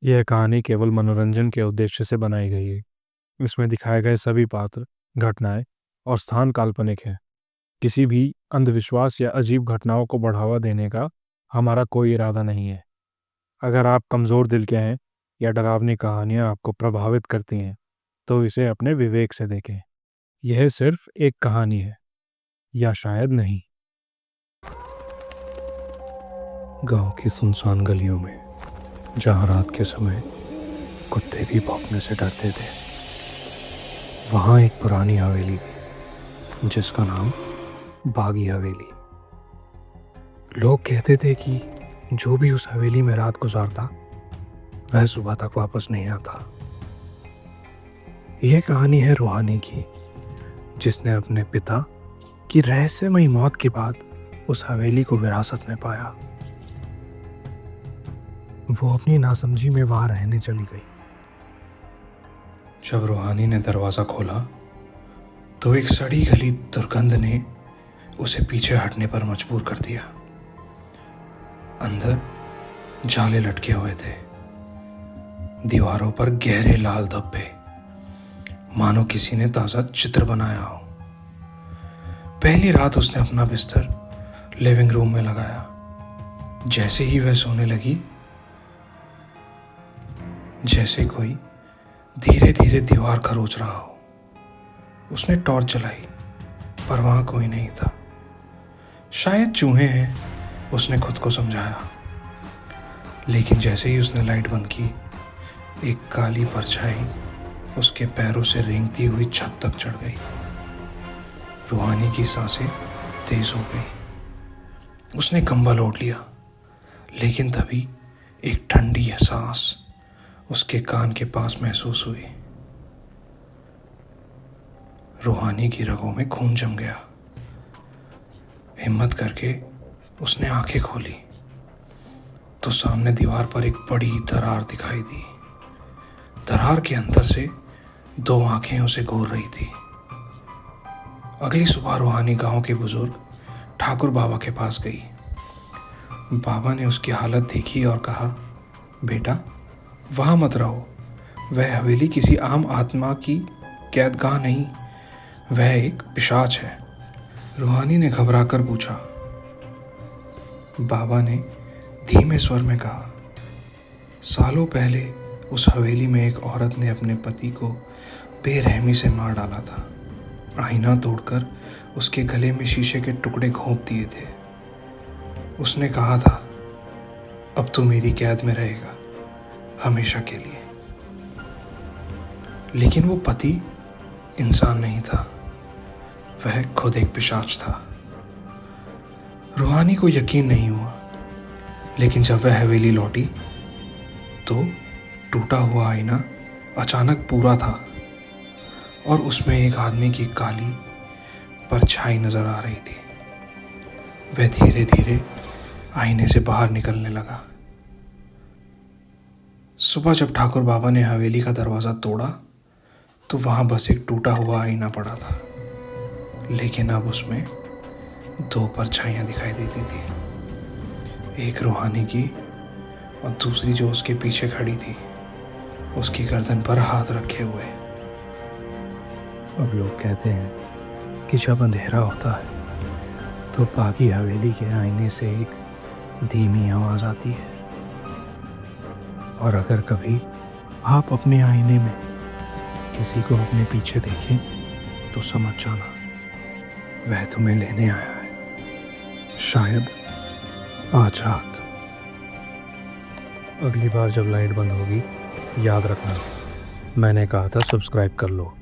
यह कहानी केवल मनोरंजन के उद्देश्य से बनाई गई है। इसमें दिखाए गए सभी पात्र, घटनाएं और स्थान काल्पनिक हैं। किसी भी अंधविश्वास या अजीब घटनाओं को बढ़ावा देने का हमारा कोई इरादा नहीं है। अगर आप कमज़ोर दिल के हैं या डरावनी कहानियां आपको प्रभावित करती हैं, तो इसे अपने विवेक से देखें। यह सिर्फ एक कहानी है, या शायद नहीं। गांव की सुनसान गलियों में, जहां रात के समय कुत्ते भी भौंकने से डरते थे, वहां एक पुरानी हवेली थी जिसका नाम बागी हवेली। लोग कहते थे कि जो भी उस हवेली में रात गुजारता वह सुबह तक वापस नहीं आता। यह कहानी है रूहानी की, जिसने अपने पिता की रहस्यमयी मौत के बाद उस हवेली को विरासत में पाया। वो अपनी नासमझी में वहां रहने चली गई। जब रूहानी ने दरवाजा खोला तो एक सड़ी गली दुर्गंध ने उसे पीछे हटने पर मजबूर कर दिया। अंदर जाले लटके हुए थे, दीवारों पर गहरे लाल धब्बे, मानो किसी ने ताजा चित्र बनाया हो। पहली रात उसने अपना बिस्तर लिविंग रूम में लगाया। जैसे ही वह सोने लगी, जैसे कोई धीरे धीरे दीवार खरोच रहा हो। उसने टॉर्च जलाई, पर वहां कोई नहीं था। शायद चूहे हैं, उसने खुद को समझाया। लेकिन जैसे ही उसने लाइट बंद की, एक काली परछाई उसके पैरों से रेंगती हुई छत तक चढ़ गई। रूहानी की सांसें तेज हो गई। उसने कंबल ओढ़ लिया, लेकिन तभी एक ठंडी सांस उसके कान के पास महसूस हुई। रूहानी की रगों में खून जम गया। हिम्मत करके उसने आंखें खोली तो सामने दीवार पर एक बड़ी दरार दिखाई दी। दरार के अंदर से दो आंखें उसे घूर रही थी। अगली सुबह रूहानी गांव के बुजुर्ग ठाकुर बाबा के पास गई। बाबा ने उसकी हालत देखी और कहा, बेटा, वहां मत रहो। वह हवेली किसी आम आत्मा की कैदगाह नहीं, वह एक पिशाच है। रूहानी ने घबराकर पूछा। बाबा ने धीमे स्वर में कहा, सालों पहले उस हवेली में एक औरत ने अपने पति को बेरहमी से मार डाला था। आईना तोड़कर उसके गले में शीशे के टुकड़े घोंप दिए थे। उसने कहा था, अब तू मेरी कैद में रहेगा, हमेशा के लिए। लेकिन वो पति इंसान नहीं था, वह खुद एक पिशाच था। रूहानी को यकीन नहीं हुआ, लेकिन जब वह हवेली लौटी तो टूटा हुआ आईना अचानक पूरा था और उसमें एक आदमी की काली परछाई नजर आ रही थी। वह धीरे धीरे आईने से बाहर निकलने लगा। सुबह जब ठाकुर बाबा ने हवेली का दरवाज़ा तोड़ा तो वहाँ बस एक टूटा हुआ आईना पड़ा था, लेकिन अब उसमें दो परछाइयाँ दिखाई देती थी। एक रूहानी की और दूसरी जो उसके पीछे खड़ी थी, उसकी गर्दन पर हाथ रखे हुए। अब लोग कहते हैं कि जब अंधेरा होता है तो बागी हवेली के आईने से एक धीमी आवाज़ आती है, और अगर कभी आप अपने आईने में किसी को अपने पीछे देखें तो समझ जाना वह तुम्हें लेने आया है, शायद आज रात। अगली बार जब लाइट बंद होगी, याद रखना मैंने कहा था सब्सक्राइब कर लो।